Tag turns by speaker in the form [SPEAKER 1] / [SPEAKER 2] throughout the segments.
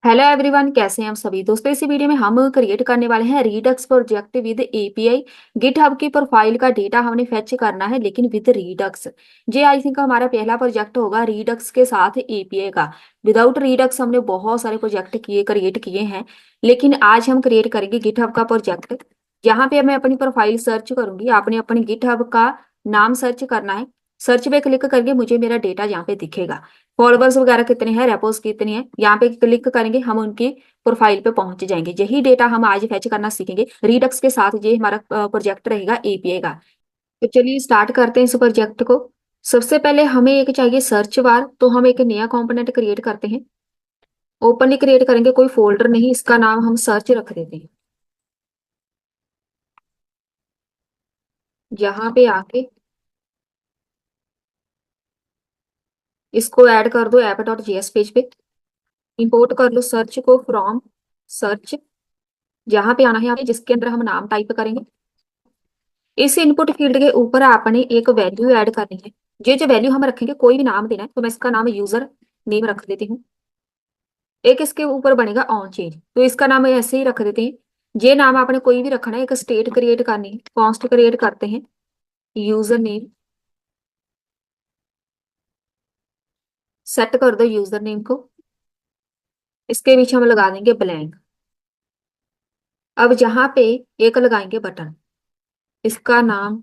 [SPEAKER 1] Hello everyone, कैसे हैं हम सभी दोस्तों। इसी वीडियो में हम क्रिएट करने वाले हैं reduce project with API. GitHub की प्रोफाइल का डेटा हमने फेच करना है, लेकिन विद रीडक्स। ये आई थिंक हमारा पहला प्रोजेक्ट होगा रीडक्स के साथ एपीआई का। विदाउट रीडक्स हमने बहुत सारे प्रोजेक्ट क्रिएट किए हैं, लेकिन आज हम क्रिएट करेंगे गिटहब का प्रोजेक्ट। यहाँ पे मैं अपनी प्रोफाइल सर्च करूंगी, आपने अपनी गिटहब का नाम सर्च करना है। सर्च पे क्लिक करके मुझे मेरा डेटा यहाँ पे दिखेगा। फॉलोवर्स वगैरह कितने हैं, रेपोज कितनी है, यहाँ पे क्लिक करेंगे हम उनकी प्रोफाइल पे पहुंच जाएंगे। यही डेटा हम आज फेच करना सीखेंगे रीडक्स के साथ। ये हमारा प्रोजेक्ट रहेगा एपीआई का। तो चलिए स्टार्ट करते हैं इस प्रोजेक्ट को। सबसे पहले हमें एक चाहिए सर्च बार, तो हम एक नया कंपोनेंट क्रिएट करते हैं। ओपनली क्रिएट करेंगे, कोई फोल्डर नहीं, इसका नाम हम सर्च रख देते हैं। यहाँ पे आके इसको ऐड कर दो ऐप डॉट जेएस पेज पे। इंपोर्ट कर लो सर्च को फ्रॉम सर्च। यहाँ पे आना है यहाँ पे, जिसके अंदर हम नाम टाइप करेंगे। इस इनपुट फील्ड के ऊपर आपने एक वैल्यू ऐड करनी है। ये जो वैल्यू हम रखेंगे, कोई भी नाम देना है, तो मैं इसका नाम यूजर नेम रख देती हूँ। एक इसके ऊपर बनेगा ऑन चेंज, तो इसका नाम ऐसे ही रख देते हैं। ये नाम आपने कोई भी रखना है। एक स्टेट क्रिएट करनी है, कॉन्स्ट क्रिएट करते हैं, यूजर नेम। सेट कर दो यूजर नेम को। इसके बीच हम लगा देंगे ब्लैंक। अब यहाँ पे एक लगाएंगे बटन। इसका नाम,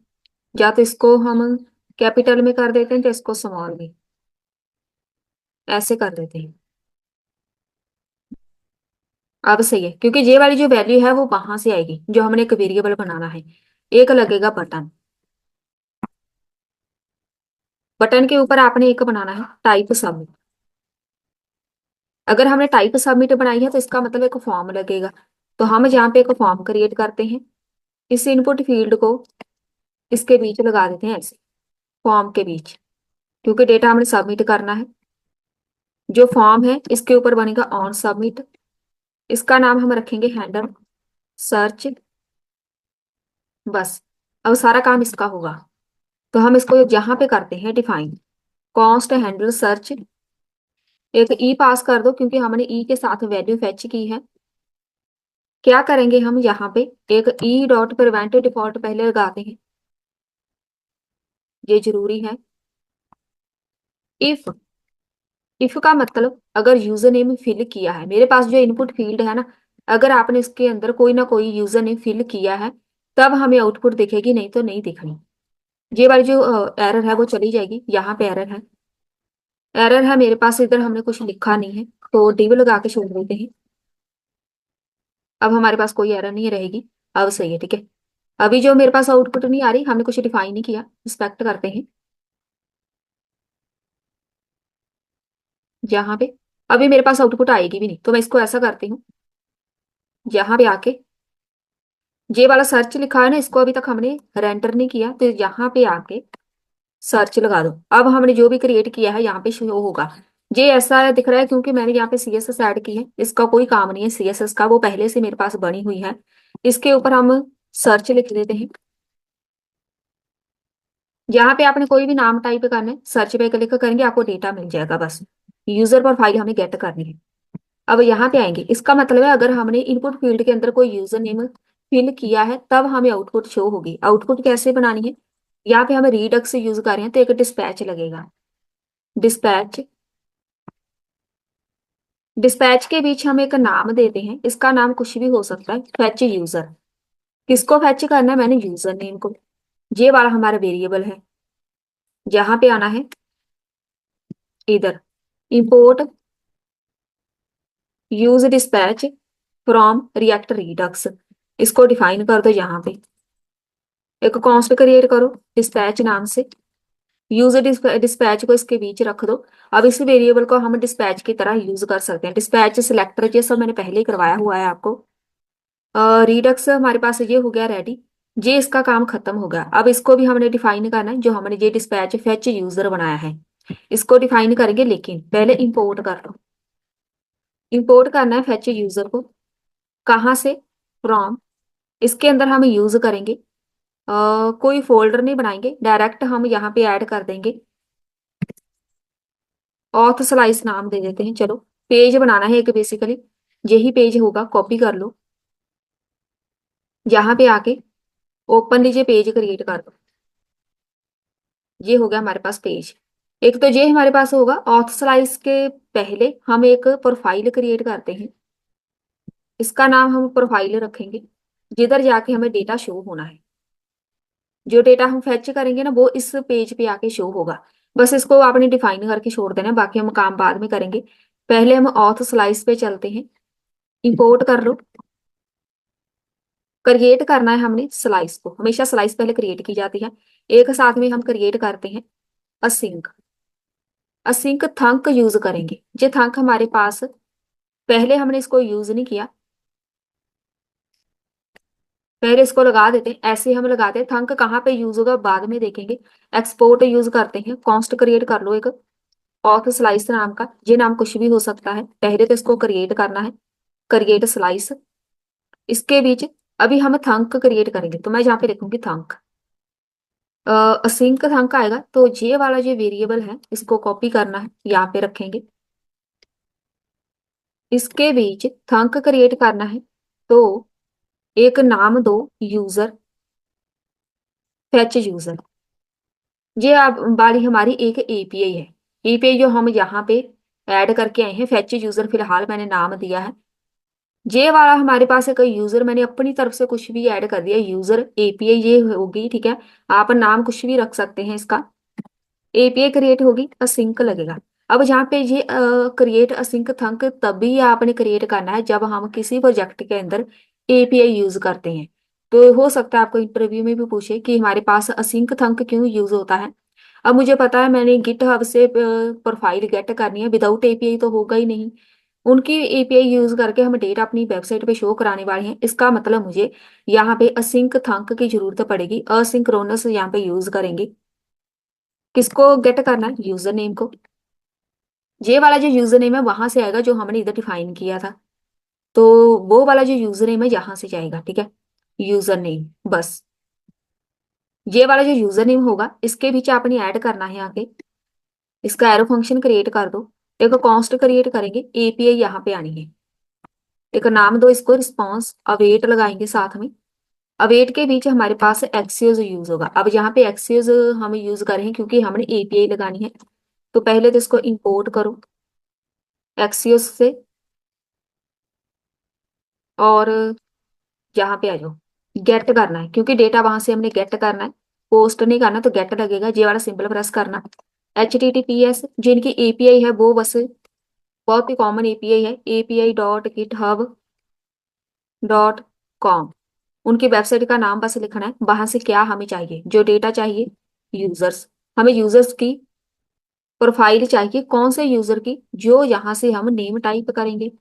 [SPEAKER 1] या तो इसको हम कैपिटल में कर देते हैं, तो इसको स्मॉल में ऐसे कर देते हैं। अब सही है, क्योंकि ये वाली जो वैल्यू है वो वहां से आएगी, जो हमने एक वेरिएबल बनाना है। एक लगेगा बटन। बटन के ऊपर आपने एक बनाना है टाइप सबमिट। अगर हमने टाइप सबमिट बनाई है तो इसका मतलब एक फॉर्म लगेगा। तो हम यहाँ पे एक फॉर्म क्रिएट करते हैं। इस इनपुट फील्ड को इसके बीच लगा देते हैं ऐसे, फॉर्म के बीच, क्योंकि डेटा हमने सबमिट करना है। जो फॉर्म है इसके ऊपर बनेगा ऑन सबमिट। इसका नाम हम रखेंगे हैंडल सर्च। बस, अब सारा काम इसका होगा। तो हम इसको यहाँ पे करते हैं डिफाइन, कॉन्स्ट हैंडल सर्च। एक ई पास कर दो, क्योंकि हमने ई के साथ वैल्यू फेच की है। क्या करेंगे हम यहाँ पे, एक ई डॉट प्रिवेंट डिफॉल्ट पहले लगाते हैं, ये जरूरी है। इफ, इफ का मतलब अगर यूजर नेम फिल किया है, मेरे पास जो इनपुट फील्ड है ना, अगर आपने इसके अंदर कोई ना कोई यूजर नेम फिल किया है, तब हमें आउटपुट दिखेगी, नहीं तो नहीं दिखनी। ये वाली जो एरर है वो चली जाएगी। यहाँ पे एरर है, एरर है मेरे पास, इधर हमने कुछ लिखा नहीं है, तो डिव लगा के छोड़ देते हैं। अब हमारे पास कोई एरर नहीं रहेगी। अब सही है, ठीक है। अभी जो मेरे पास आउटपुट नहीं आ रही, हमने कुछ डिफाइन नहीं किया, इंस्पेक्ट करते हैं यहाँ पे। अभी मेरे पास आउटपुट आएगी भी नहीं, तो मैं इसको ऐसा करती हूँ। यहाँ पे आके ये वाला सर्च लिखा है ना, इसको अभी तक हमने रेंटर नहीं किया, तो यहाँ पे आके सर्च लगा दो। अब हमने जो भी क्रिएट किया है यहाँ पे शो होगा। ये ऐसा दिख रहा है क्योंकि मैंने यहाँ पे सीएसएस ऐड की है। इसका कोई काम नहीं है सीएसएस का, वो पहले से मेरे पास बनी हुई है। इसके ऊपर हम सर्च लिख देते हैं। यहाँ पे आपने कोई भी नाम टाइप करना है, सर्च पे क्लिक करेंगे, आपको डेटा मिल जाएगा। बस यूजर प्रोफाइल हमें गेट करनी है। अब यहाँ पे आएंगे, इसका मतलब है अगर हमने इनपुट फील्ड के अंदर कोई यूजर नेम फिल किया है, तब हमें आउटपुट शो होगी। आउटपुट कैसे बनानी है, यहाँ पे हम रीडक्स यूज कर रहे हैं, तो एक डिस्पैच लगेगा। डिस्पैच, डिस्पैच के बीच हम एक नाम देते हैं। इसका नाम कुछ भी हो सकता है। फैच यूजर, किसको फैच करना है, मैंने यूजर नेम को। ये वाला हमारा वेरिएबल है। यहाँ पे आना है, इधर import use dispatch from react reduce. इसको डिफाइन कर दो। यहाँ पे एक कॉन्स्ट क्रिएट करो डिस्पैच नाम से। यूज डिस्पैच को इसके बीच रख दो। अब इस वेरिएबल को हम डिस्पैच की तरह यूज कर सकते हैं। डिस्पैच सिलेक्टर ये सब मैंने पहले ही करवाया हुआ है आपको। रिडक्स हमारे पास ये हो गया रेडी। ये इसका काम खत्म हो गया। अब इसको भी हमने डिफाइन करना है, जो हमने ये डिस्पैच फेच यूजर बनाया है, इसको डिफाइन करेंगे। लेकिन पहले इंपोर्ट कर लो। इंपोर्ट करना है फेच यूजर को। कहाँ से, फ्रॉम। इसके अंदर हम यूज करेंगे, कोई फोल्डर नहीं बनाएंगे, डायरेक्ट हम यहाँ पे ऐड कर देंगे। ऑथ स्लाइस नाम दे देते हैं, चलो पेज बनाना है एक बेसिकली, यही पेज होगा, कॉपी कर लो, यहाँ पे आके ओपन लीजिए, पेज क्रिएट कर दो। ये हो गया हमारे पास पेज। एक तो ये हमारे पास होगा। ऑथ स्लाइस के पहले हम एक प्रोफाइल क्रिएट करते हैं, इसका नाम हम प्रोफाइल रखेंगे, जिधर जाके हमें डेटा शो होना है। जो डेटा हम फेच करेंगे ना वो इस पेज पे आके शो होगा। बस इसको आपने डिफाइन करके छोड़ देना है, बाकी हम काम बाद में करेंगे। पहले हम ऑथ स्लाइस पे चलते हैं, इंपोर्ट कर लो। क्रिएट करना है हमने स्लाइस को, हमेशा स्लाइस पहले क्रिएट की जाती है। एक साथ में हम क्रिएट करते हैं असिंक। असिंक थंक यूज करेंगे, ये थंक हमारे पास पहले हमने इसको यूज नहीं किया, पहले इसको लगा देते हैं। ऐसे हम लगाते हैं, थंक कहाँ पे यूज होगा बाद में देखेंगे। एक्सपोर्ट यूज करते हैं, कॉन्स्ट क्रिएट कर लो एक, ऑथ स्लाइस नाम का। ये नाम कुछ भी हो सकता है, पहले तो इसको क्रिएट करना है, क्रिएट स्लाइस। इसके बीच अभी हम थंक क्रिएट करेंगे, तो मैं यहाँ पे लिखूंगी थंक। असिंक थंक आएगा, तो ये वाला जो वेरिएबल है इसको कॉपी करना है, यहाँ पे रखेंगे। इसके बीच थंक क्रिएट करना है, तो एक नाम दो, यूजर, फेच यूजर। ये अब वाली हमारी एक एपीआई है। एपीआई जो हम यहाँ पे ऐड करके आए हैं, फेच यूजर फिलहाल मैंने नाम दिया है। ये वाला हमारे पास एक यूजर, मैंने अपनी तरफ से कुछ भी ऐड कर दिया, यूजर एपीआई ये होगी, ठीक है। आप नाम कुछ भी रख सकते हैं इसका। एपीआई क्रिएट होगी, असिंक लगेगा। अब जहाँ पे ये क्रिएट असिंक थंक तभी आपने क्रिएट करना है जब हम किसी प्रोजेक्ट के अंदर एपीआई यूज करते हैं। तो हो सकता है आपको इंटरव्यू में भी पूछे कि हमारे पास असिंक थंक क्यों यूज होता है। अब मुझे पता है मैंने गिट हब से प्रोफाइल गेट करनी है, विदाउट एपीआई तो होगा ही नहीं। उनकी एपीआई यूज करके हम डेटा अपनी वेबसाइट पे शो कराने वाले हैं, इसका मतलब मुझे यहाँ पे असिंक थंक की जरूरत पड़ेगी। असिंक्रोनस यहाँ पे यूज करेंगे। किसको गेट करना है? यूजर नेम को। ये वाला जो यूजर नेम है वहां से आएगा जो हमने इधर डिफाइन किया था, तो वो वाला जो यूजर नेम है यहाँ से जाएगा, ठीक है। यूजर नेम, बस ये वाला जो यूजर नेम होगा इसके बीच आपने ऐड करना है आगे, इसका एरो फंक्शन क्रिएट कर दो। एक कॉन्स्ट क्रिएट करेंगे, एपीआई यहाँ पे आनी है। एक नाम दो इसको, रिस्पॉन्स, अवेट लगाएंगे साथ में। अवेट के बीच हमारे पास एक्सियोज यूज होगा। अब यहाँ पे एक्सियोज हम यूज कर रहे हैं क्योंकि हमने एपीआई लगानी है। तो पहले तो इसको इंपोर्ट करो एक्सियोस से, और यहाँ पे आ जाओ। गेट करना है क्योंकि डेटा वहां से हमने गेट करना है, पोस्ट नहीं करना, तो गेट लगेगा। ये वाला सिंबल प्रेस करना। HTTPS जिनकी एपीआई है वो बस बहुत ही कॉमन एपीआई है, api.github.com। उनकी वेबसाइट का नाम बस लिखना है। वहां से क्या हमें चाहिए? जो डेटा चाहिए, यूजर्स। हमें यूजर्स की प्रोफाइल चाहिए, कौन से यूजर की? जो यहाँ से हम नेम टाइप करेंगे,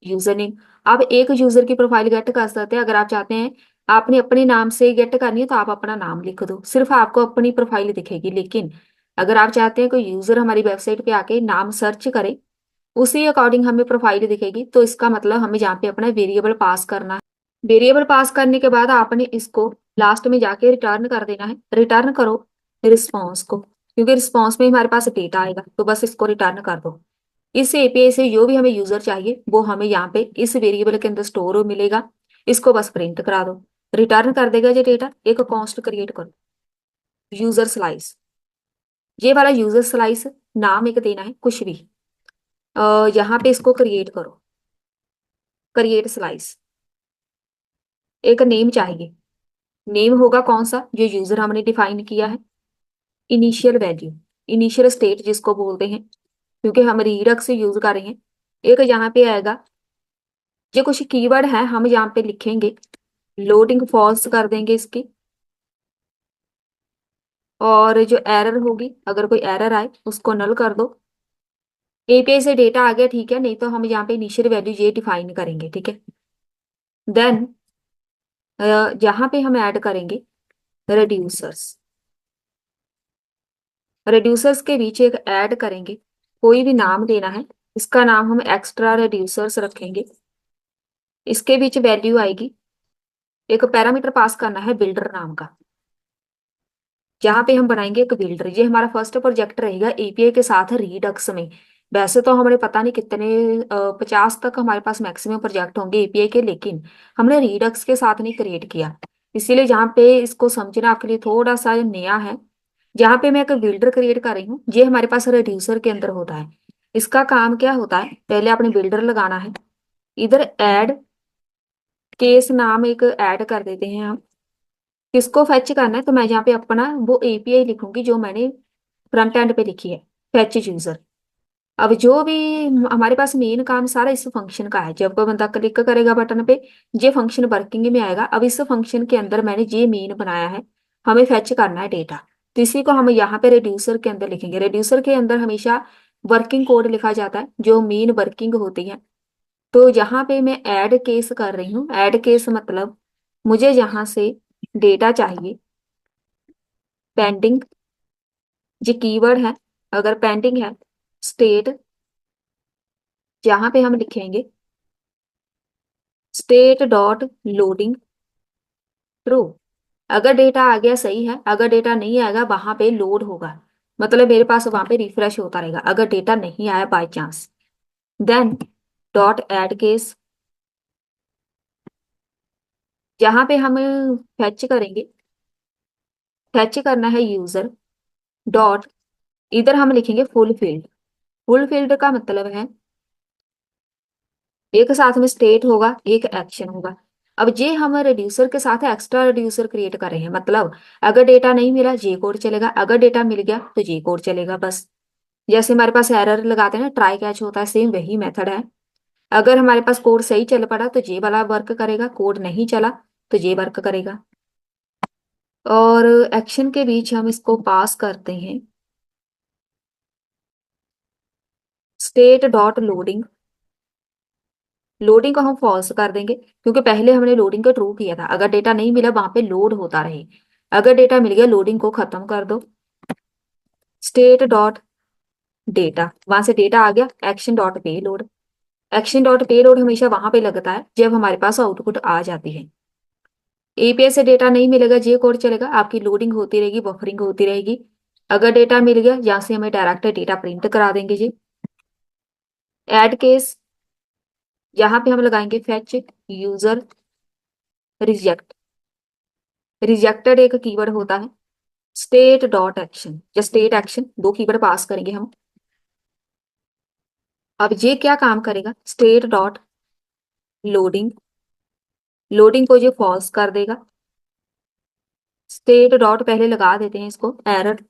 [SPEAKER 1] यूजर नेम। आप एक यूजर की प्रोफाइल गेट कर सकते हैं। अगर आप चाहते हैं आपने अपने नाम से गेट करनी है तो आप अपना नाम लिख दो, सिर्फ आपको अपनी प्रोफाइल दिखेगी। लेकिन अगर आप चाहते हैं कोई यूजर हमारी वेबसाइट पे आके नाम सर्च करे, उसी अकॉर्डिंग हमें प्रोफाइल दिखेगी, तो इसका मतलब हमें यहाँ पे अपना वेरिएबल पास करना है। वेरिएबल पास करने के बाद आपने इसको लास्ट में जाके रिटर्न कर देना है। रिटर्न करो रिस्पॉन्स को, क्योंकि रिस्पॉन्स में हमारे पास डेटा आएगा, तो बस इसको रिटर्न कर दो। इस एपीआई से जो भी हमें यूजर चाहिए वो हमें यहाँ पे इस वेरिएबल के अंदर स्टोर मिलेगा। इसको बस प्रिंट करा दो, रिटर्न कर देगा ये डेटा। एक कॉन्स्ट क्रिएट करो, यूजर स्लाइस। ये वाला यूजर स्लाइस नाम एक देना है कुछ भी। यहाँ पे इसको क्रिएट करो, क्रिएट स्लाइस। एक नेम चाहिए, नेम होगा कौन सा? जो यूजर हमने डिफाइन किया है। इनिशियल वैल्यू, इनिशियल स्टेट जिसको बोलते हैं, क्योंकि हम रीडक्स से यूज कर रहे हैं। एक यहाँ पे आएगा, ये कुछ कीवर्ड है हम यहाँ पे लिखेंगे, लोडिंग फॉल्स कर देंगे इसकी। और जो एरर होगी, अगर कोई एरर आए उसको नल कर दो। एपीआई से डेटा आ गया, ठीक है। नहीं तो हम यहाँ पे इनिशियल वैल्यू ये डिफाइन करेंगे, ठीक है। देन यहाँ पे हम ऐड करेंगे रेड्यूसर्स। रेड्यूसर्स के बीच एक ऐड करेंगे, कोई भी नाम देना है। इसका नाम हम एक्स्ट्रा रेड्यूसर्स रखेंगे। इसके बीच वैल्यू आएगी, एक पैरामीटर पास करना है बिल्डर नाम का। जहाँ पे हम बनाएंगे एक बिल्डर। ये हमारा फर्स्ट प्रोजेक्ट रहेगा एपीआई के साथ रीडक्स में। वैसे तो हमें पता नहीं कितने 50 तक हमारे पास मैक्सिमम प्रोजेक्ट होंगे एपीआई के, लेकिन हमने रीडक्स के साथ नहीं क्रिएट किया। इसीलिए जहाँ पे इसको समझना आपके लिए थोड़ा सा नया है, जहाँ पे मैं एक बिल्डर क्रिएट कर रही हूँ, ये हमारे पास रिड्यूसर के अंदर होता है। इसका काम क्या होता है, पहले आपने बिल्डर लगाना है, इधर ऐड केस नाम एक ऐड कर देते हैं हम। किसको फेच करना है, तो मैं यहाँ पे अपना वो एपीआई लिखूंगी जो मैंने फ्रंट एंड पे लिखी है, फेच यूजर। अब जो भी हमारे पास मेन काम सारा इस फंक्शन का है, जब कोई बंदा क्लिक करेगा बटन पे, ये फंक्शन वर्किंग में आएगा। अब इस फंक्शन के अंदर मैंने ये मेन बनाया है, हमें फेच करना है डेटा। तो इसी को हम यहाँ पे रिड्यूसर के अंदर लिखेंगे। रिड्यूसर के अंदर हमेशा वर्किंग कोड लिखा जाता है जो मेन वर्किंग होती है। तो यहाँ पे मैं ऐड केस कर रही हूँ। ऐड केस मतलब मुझे यहाँ से डेटा चाहिए पेंडिंग, जो कीवर्ड है, अगर पेंडिंग है स्टेट, जहाँ पे हम लिखेंगे स्टेट डॉट लोडिंग ट्रू। अगर डेटा आ गया सही है, अगर डेटा नहीं आएगा वहां पे लोड होगा, मतलब मेरे पास वहां पे रिफ्रेश होता रहेगा। अगर डेटा नहीं आया by chance, then dot add case, जहां पे हम फेच करेंगे, फेच करना है यूजर डॉट, इधर हम लिखेंगे फुल फील्ड। फुल फील्ड का मतलब है एक साथ में स्टेट होगा, एक एक्शन होगा। अब ये हम रिड्यूसर के साथ एक्स्ट्रा रिड्यूसर क्रिएट कर रहे हैं, मतलब अगर डेटा नहीं मिला जे कोड चलेगा, अगर डेटा मिल गया तो जे कोड चलेगा बस। जैसे हमारे पास एरर लगाते हैं ना, ट्राई कैच होता है, सेम वही मेथड है। अगर हमारे पास कोड सही चल पड़ा तो जे वाला वर्क करेगा, कोड नहीं चला तो जे वर्क करेगा। और एक्शन के बीच हम इसको पास करते हैं स्टेट डॉट लोडिंग। लोडिंग को हम फॉल्स कर देंगे, क्योंकि पहले हमने लोडिंग को ट्रू किया था। अगर डेटा नहीं मिला वहां पे लोड होता रहे, अगर डेटा मिल गया लोडिंग को खत्म कर दो। स्टेट डॉट डेटा, वहां से डेटा आ गया, एक्शन डॉट पे लोड। एक्शन डॉट पे लोड हमेशा वहां पे लगता है जब हमारे पास आउटपुट आ जाती है। एपीआई से डेटा नहीं मिलेगा जे कोड चलेगा, आपकी लोडिंग होती रहेगी, बफरिंग होती रहेगी। अगर डेटा मिल गया, यहाँ से हमें डायरेक्ट डेटा प्रिंट करा देंगे जी। एड केस, यहाँ पे हम लगाएंगे फेच यूजर रिजेक्ट। रिजेक्टेड एक कीवर्ड होता है। स्टेट डॉट एक्शन या स्टेट एक्शन, दो कीवर्ड पास करेंगे हम। अब ये क्या काम करेगा, स्टेट डॉट लोडिंग, लोडिंग को ये फॉल्स कर देगा। स्टेट डॉट पहले लगा देते हैं इसको एरर,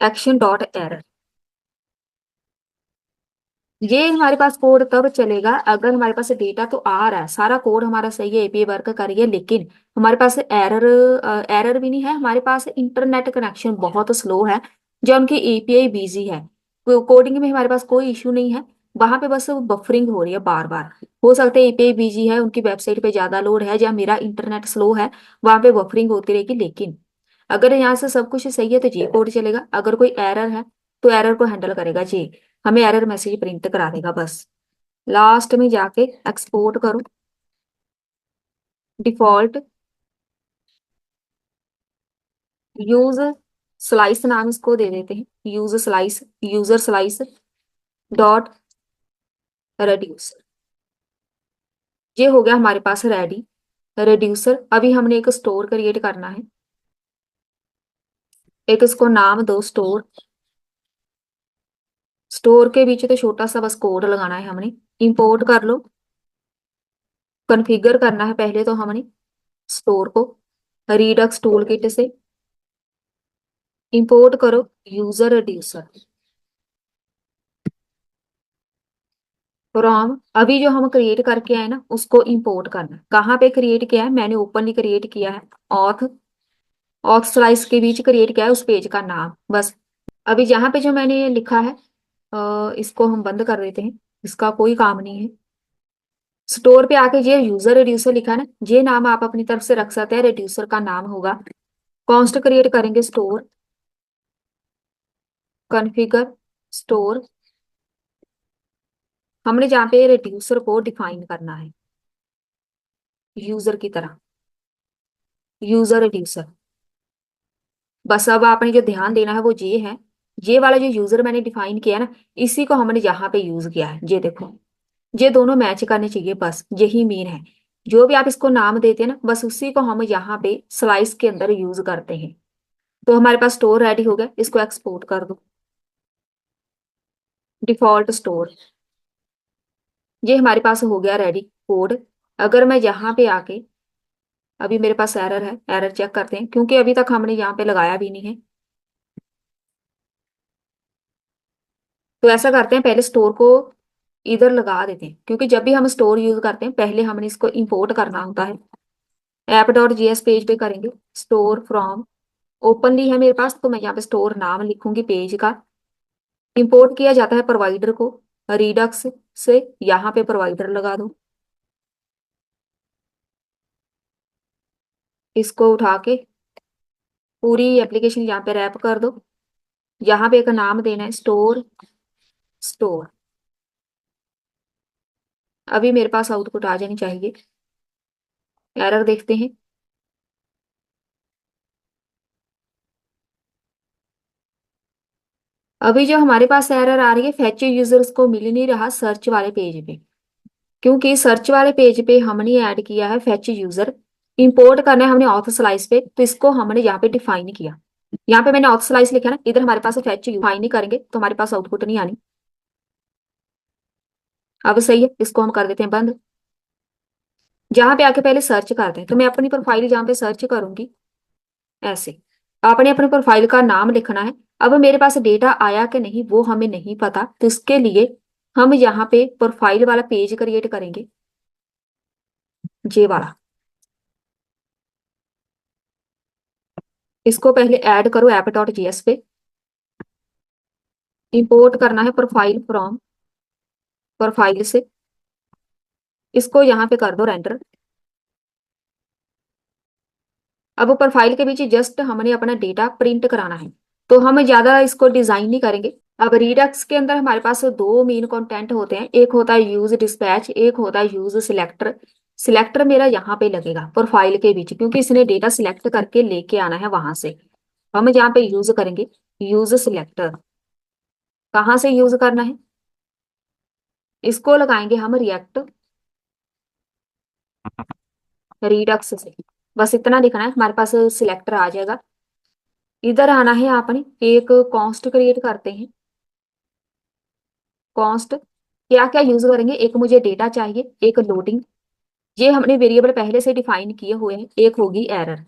[SPEAKER 1] एक्शन डॉट एरर। ये हमारे पास कोड तब चलेगा अगर हमारे पास डेटा तो आ रहा है, सारा कोड हमारा सही है, एपीआई वर्क कर रही है, लेकिन हमारे पास एरर, एरर भी नहीं है, हमारे पास इंटरनेट कनेक्शन बहुत स्लो है, जो उनकी एपीआई बिजी है। कोडिंग में हमारे पास कोई इशू नहीं है, वहां पे बस बफरिंग हो रही है बार बार। हो सकता है एपीआई बिजी है, उनकी वेबसाइट पे ज्यादा लोड है, या मेरा इंटरनेट स्लो है, वहां पे बफरिंग होती रहेगी। लेकिन अगर यहाँ से सब कुछ सही है तो जी कोड चलेगा, अगर कोई एरर है तो एरर को हैंडल करेगा जी, हमें एरर मैसेज प्रिंट करा देगा बस। लास्ट में जाके एक्सपोर्ट करो, डिफॉल्ट यूज स्लाइस नाम इसको दे देते हैं, use slice, user slice dot reducer. ये हो गया हमारे पास रेडी रेड्यूसर। अभी हमने एक स्टोर क्रिएट करना है, एक इसको नाम दो स्टोर। स्टोर के बीच तो छोटा सा बस कोड लगाना है हमने। इंपोर्ट कर लो, कॉन्फ़िगर करना है पहले तो हमने स्टोर को रीडक्स टूल किट से। इंपोर्ट करो यूजर रिड्यूसर फ्रॉम, अभी जो हम क्रिएट करके आए ना उसको इंपोर्ट करना है। कहाँ पे क्रिएट किया है, मैंने ओपनली क्रिएट किया है, ऑथ, ऑथ स्लाइस के बीच क्रिएट किया है उस पेज का नाम बस। अभी यहाँ पे जो मैंने लिखा है, इसको हम बंद कर देते हैं, इसका कोई काम नहीं है। स्टोर पे आके ये यूजर रिड्यूसर लिखा है ना, ये नाम आप अपनी तरफ से रख सकते हैं, रिड्यूसर का नाम होगा। कॉन्स्ट क्रिएट करेंगे स्टोर, कॉन्फ़िगर स्टोर, हमने जहाँ पे रिड्यूसर को डिफाइन करना है यूजर की तरह, यूजर रिड्यूसर। बस अब आपने जो ध्यान देना है वो ये है, ये वाला जो यूजर मैंने डिफाइन किया ना, इसी को हमने यहाँ पे यूज किया है। ये देखो, ये दोनों मैच करने चाहिए, बस यही मीन है। जो भी आप इसको नाम देते हैं ना, बस उसी को हम यहाँ पे स्लाइस के अंदर यूज करते हैं। तो हमारे पास स्टोर रेडी हो गया, इसको एक्सपोर्ट कर दो। डिफॉल्ट स्टोर, ये हमारे पास हो गया रेडी कोड। अगर मैं यहाँ पे आके, अभी मेरे पास एरर है, एरर चेक करते हैं, क्योंकि अभी तक हमने यहाँ पे लगाया भी नहीं है। तो ऐसा करते हैं, पहले स्टोर को इधर लगा देते हैं, क्योंकि जब भी हम स्टोर यूज करते हैं पहले हमने इसको इंपोर्ट करना होता है। ऐप डॉट जीएस पेज पे करेंगे, स्टोर फ्रॉम, ओपनली है मेरे पास, तो मैं यहाँ पे स्टोर नाम लिखूंगी पेज का। इंपोर्ट किया जाता है प्रोवाइडर को, रिडक्स से, यहाँ पे प्रोवाइडर लगा दो। इसको उठा के पूरी एप्लीकेशन यहाँ पे रैप कर दो। यहाँ पे एक नाम देना है, स्टोर स्टोर। अभी मेरे पास आउटपुट आ जानी चाहिए। एरर देखते हैं। अभी जो हमारे पास एरर आ रही है, फैच यूजर्स को मिल नहीं रहा सर्च वाले पेज पे, क्योंकि सर्च वाले पेज पे हमने ऐड किया है फैच यूजर। इंपोर्ट करना है हमने ऑथ स्लाइस पे, तो इसको हमने यहाँ पे डिफाइन किया। यहाँ पे मैंने ऑथ स्लाइस लिखा ना, इधर हमारे पास फैच डिफाइन नहीं करेंगे तो हमारे पास आउटपुट नहीं आनी। अब सही है, इसको हम कर देते हैं बंद। जहां पे आके पहले सर्च करते हैं, तो मैं अपनी प्रोफाइल जहाँ पे सर्च करूंगी, ऐसे आपने अपने प्रोफाइल का नाम लिखना है। अब मेरे पास डेटा आया कि नहीं वो हमें नहीं पता, तो इसके लिए हम यहाँ पे प्रोफाइल वाला पेज क्रिएट करेंगे, ये वाला। इसको पहले ऐड करो ऐप डॉट जीएस पे। इंपोर्ट करना है प्रोफाइल फ्रॉम, प्रोफाइल से। इसको यहाँ पे कर दो रेंडर। अब प्रोफाइल के बीच जस्ट हमने अपना डेटा प्रिंट कराना है, तो हम ज्यादा इसको डिजाइन नहीं करेंगे। अब रिडक्स के अंदर हमारे पास दो मेन कंटेंट होते हैं, एक होता है यूज डिस्पैच, एक होता है यूज सिलेक्टर। सिलेक्टर मेरा यहाँ पे लगेगा प्रोफाइल के बीच, क्योंकि इसने डेटा सिलेक्ट करके लेके आना है वहां से। हम यहाँ पे यूज करेंगे यूज सिलेक्टर। कहाँ से यूज करना है, इसको लगाएंगे हम रिएक्ट रिडक्स से। बस इतना लिखना है, हमारे पास सिलेक्टर आ जाएगा। इधर आना है, आपने एक कॉन्स्ट क्रिएट करते हैं। कॉन्स्ट क्या क्या यूज करेंगे, एक मुझे डेटा चाहिए, एक लोडिंग। ये हमने वेरिएबल पहले से डिफाइन किए हुए हैं। एक होगी एरर,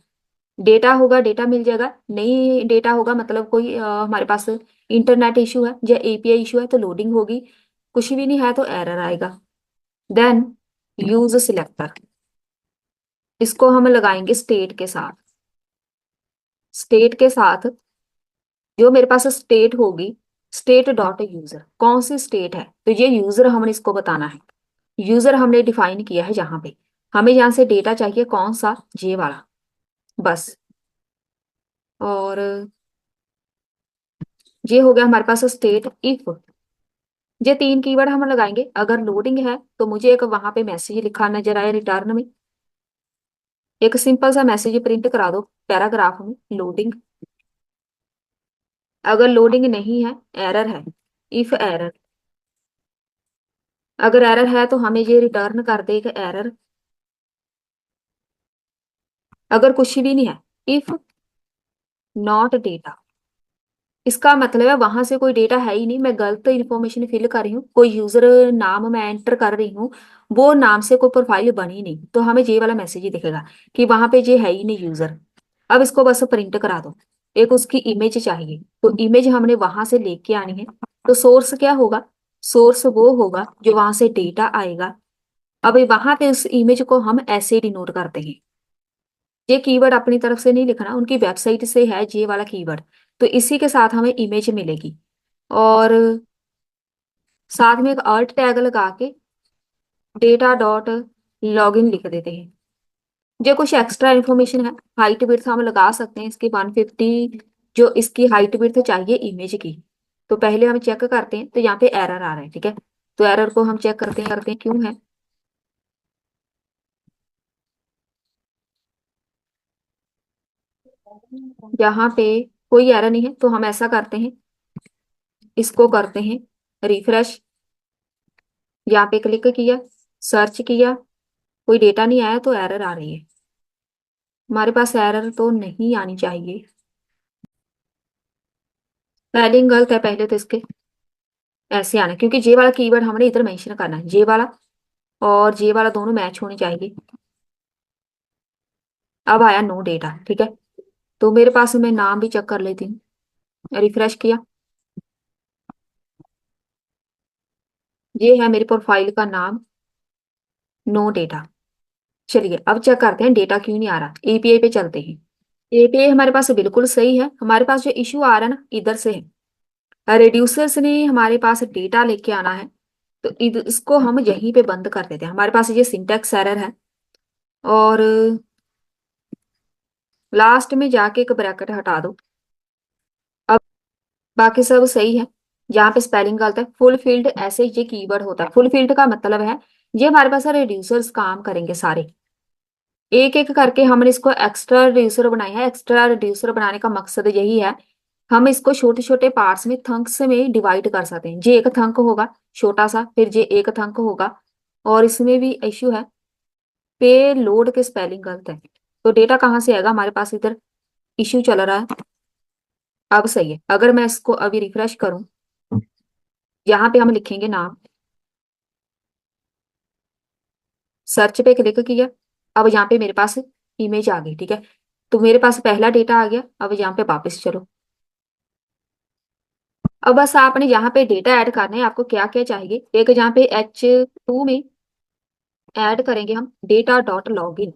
[SPEAKER 1] डेटा होगा डेटा मिल जाएगा, नहीं डेटा होगा मतलब कोई हमारे पास इंटरनेट इशू है या एपीआई इशू है तो लोडिंग होगी, कुछ भी नहीं है तो एरर आएगा। देन यूज सिलेक्टर, इसको हम लगाएंगे स्टेट के साथ। स्टेट के साथ जो मेरे पास स्टेट होगी, स्टेट डॉट यूजर, कौन सी स्टेट है, तो ये यूजर हमने इसको बताना है। यूजर हमने डिफाइन किया है यहाँ पे। हमें यहाँ से डेटा चाहिए कौन सा, ये वाला, बस। और ये हो गया हमारे पास स्टेट इफ। ये तीन कीवर्ड हम लगाएंगे। अगर लोडिंग है तो मुझे एक वहां पे मैसेज लिखा नजर आए रिटर्न में, एक सिंपल सा मैसेज प्रिंट करा दो पैराग्राफ में, लोडिंग। अगर लोडिंग नहीं है, एरर है, इफ एरर। अगर एरर है तो हमें ये रिटर्न कर देगा एरर। अगर कुछ भी नहीं है, इफ नॉट डेटा, इसका मतलब है वहां से कोई डेटा है ही नहीं, मैं गलत इन्फॉर्मेशन फिल कर रही हूँ, कोई यूजर नाम मैं एंटर कर रही हूँ, वो नाम से कोई प्रोफाइल बनी नहीं, तो हमें ये वाला मैसेज ही दिखेगा कि वहां पे ये है ही नहीं यूजर। अब इसको बस प्रिंट करा दो। एक उसकी इमेज चाहिए, तो इमेज हमने वहां से लेके आनी है। तो सोर्स क्या होगा, सोर्स वो होगा जो वहां से डेटा आएगा। अब वहां पे उस इमेज को हम ऐसे डिनोट करते हैं। ये कीवर्ड अपनी तरफ से नहीं लिखना, उनकी वेबसाइट से है ये वाला कीवर्ड। तो इसी के साथ हमें इमेज मिलेगी। और साथ में एक अल्ट टैग लगा के डेटा डॉट लॉगिन लिख देते हैं। जो कुछ एक्स्ट्रा इन्फॉर्मेशन है, हाइट विड्थ हम लगा सकते हैं इसकी 150, जो इसकी हाइट विड्थ चाहिए इमेज की। तो पहले हम चेक करते हैं, तो यहाँ पे एरर आ रहा है, ठीक है। तो एरर को हम चेक करते हैं क्यों है। यहाँ पे कोई एरर नहीं है, तो हम ऐसा करते हैं, इसको करते हैं रिफ्रेश। यहाँ पे क्लिक किया, सर्च किया, कोई डेटा नहीं आया तो एरर आ रही है। हमारे पास एरर तो नहीं आनी चाहिए। स्पेलिंग गलत है पहले तो इसके, ऐसे आना, क्योंकि जे वाला कीवर्ड हमने इधर मेंशन करना है, जे वाला और जे वाला दोनों मैच होने चाहिए। अब आया नो डेटा, ठीक है। तो मेरे पास, मैं नाम भी चेक कर लेती हूँ। रिफ्रेश किया, ये है मेरी प्रोफाइल का नाम, नो डेटा। चलिए अब चेक करते हैं डेटा क्यों नहीं आ रहा, एपीआई पे चलते हैं। एपीआई हमारे पास बिल्कुल सही है, हमारे पास जो इश्यू आ रहा है ना इधर से है। रिड्यूसर्स ने हमारे पास डेटा लेके आना है, तो इसको हम यहीं पे बंद कर देते हैं। हमारे पास ये सिंटैक्स एरर है, और लास्ट में जाके एक ब्रैकेट हटा दो। अब बाकी सब सही है। जहाँ पे स्पेलिंग गलत है, फुल फील्ड ऐसे ये कीवर्ड होता है। फुल फील्ड का मतलब है ये हमारे पास रिड्यूसर्स काम करेंगे सारे, एक एक करके हमने इसको एक्स्ट्रा रिड्यूसर बनाया है। एक्स्ट्रा रिड्यूसर बनाने का मकसद यही है, हम इसको छोटे छोटे पार्ट्स में, थंक्स में डिवाइड कर सकते हैं। जे एक थंक होगा छोटा सा, फिर जे एक थंक होगा। और इसमें भी इश्यू है, पे लोड के स्पेलिंग गलत है, तो डेटा कहाँ से आएगा, हमारे पास इधर इश्यू चल रहा है। अब सही है, अगर मैं इसको अभी रिफ्रेश करूं, यहाँ पे हम लिखेंगे नाम, सर्च पे क्लिक किया, अब यहाँ पे मेरे पास इमेज आ गई, ठीक है। तो मेरे पास पहला डेटा आ गया। अब यहाँ पे वापस चलो। अब बस आपने यहाँ पे डेटा ऐड करना है। आपको क्या क्या चाहिए, एक यहाँ पे H2 में ऐड करेंगे हम डेटा डॉट लॉग इन।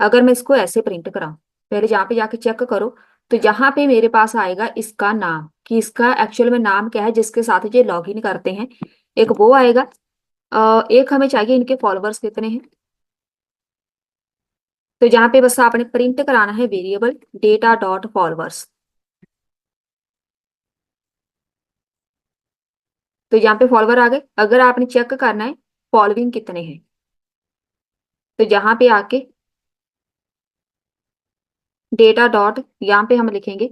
[SPEAKER 1] अगर मैं इसको ऐसे प्रिंट कराऊं, पहले यहाँ पे जाके चेक करो, तो यहाँ पे मेरे पास आएगा इसका नाम, कि इसका एक्चुअल में नाम क्या है जिसके साथ ये लॉग इन करते हैं, एक वो आएगा। एक हमें चाहिए इनके फॉलोअर्स कितने हैं। तो यहाँ पे बस आपने प्रिंट कराना है वेरिएबल डेटा डॉट फॉलोअर्स। तो यहाँ पे फॉलोअर आ गए। अगर आपने चेक करना है फॉलोइंग कितने हैं, तो यहाँ पे आके डेटा डॉट, यहाँ पे हम लिखेंगे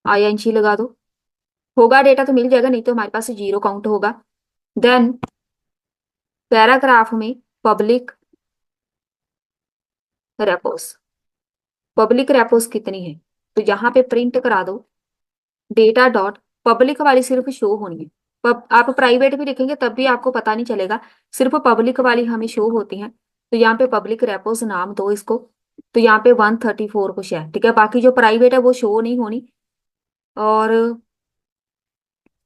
[SPEAKER 1] INC लगा दो। होगा डेटा तो मिल जाएगा, नहीं तो हमारे पास जीरो काउंट होगा। देन पैराग्राफ में पब्लिक रेपोस, पब्लिक रेपोस कितनी है, तो यहाँ पे प्रिंट करा दो डेटा डॉट, पब्लिक वाली सिर्फ शो होनी है। आप प्राइवेट भी लिखेंगे तब भी आपको पता नहीं चलेगा, सिर्फ पब्लिक वाली हमें शो होती हैं। तो यहाँ पे पब्लिक रेपोस नाम दो इसको। तो यहाँ पे 134 कुछ है, ठीक है। बाकी जो प्राइवेट है वो शो नहीं होनी। और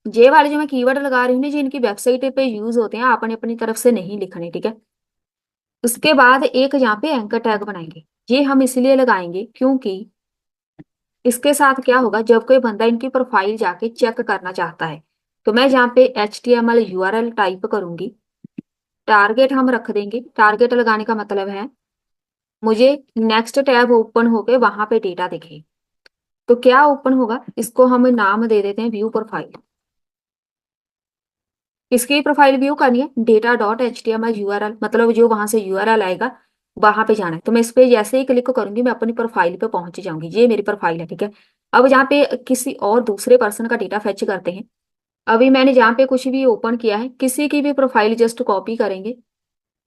[SPEAKER 1] ये वाले जो मैं कीवर्ड लगा रही हूँ ना, जो इनकी वेबसाइट पे यूज होते हैं, आपने अपनी तरफ से नहीं लिखने, ठीक है। उसके बाद एक यहाँ पे एंकर टैग बनाएंगे। ये हम इसलिए लगाएंगे क्योंकि इसके साथ क्या होगा, जब कोई बंदा इनकी प्रोफाइल जाके चेक करना चाहता है, तो मैं यहाँ पे HTML URL टाइप करूंगी। टारगेट हम रख देंगे, टारगेट लगाने का मतलब है मुझे नेक्स्ट टैब ओपन होके वहां पे डेटा दिखे। तो क्या ओपन होगा, इसको हम नाम दे देते हैं व्यू प्रोफाइल। इसकी प्रोफाइल व्यू करनी है, डेटा डॉट HTML URL, मतलब जो वहां से URL आएगा वहां पे जाना है। तो मैं इस पे जैसे ही क्लिक करूंगी मैं अपनी प्रोफाइल पे पहुंच जाऊंगी। ये मेरी प्रोफाइल है, ठीक है। अब यहाँ पे किसी और दूसरे पर्सन का डेटा फेच करते हैं। अभी मैंने जहाँ पे कुछ भी ओपन किया है, किसी की भी प्रोफाइल जस्ट कॉपी करेंगे,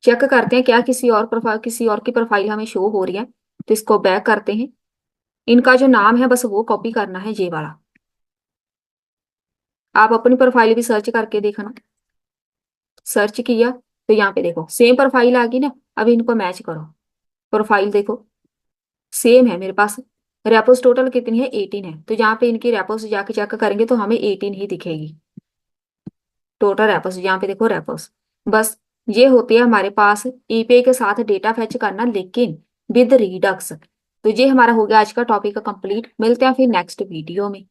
[SPEAKER 1] चेक करते हैं क्या किसी और प्रोफाइल, किसी और की प्रोफाइल हमें शो हो रही है। तो इसको बैक करते हैं, इनका जो नाम है बस वो कॉपी करना है, ये वाला। आप अपनी प्रोफाइल भी सर्च करके देखना। सर्च किया तो यहाँ पे देखो सेम प्रोफाइल आ गई ना। अब इनको मैच करो, प्रोफाइल देखो सेम है मेरे पास। रेपोस टोटल कितनी है, 18 है। तो यहाँ पे इनकी रेपोस जाके चेक करेंगे तो हमें 18 ही दिखेगी टोटल रेपोस। यहाँ पे देखो रेपोस। बस ये होती है हमारे पास ईपीआई के साथ डेटा फेच करना, लेकिन विद रिडक्स। तो ये हमारा हो गया आज का टॉपिक कंप्लीट। मिलते हैं फिर नेक्स्ट वीडियो में।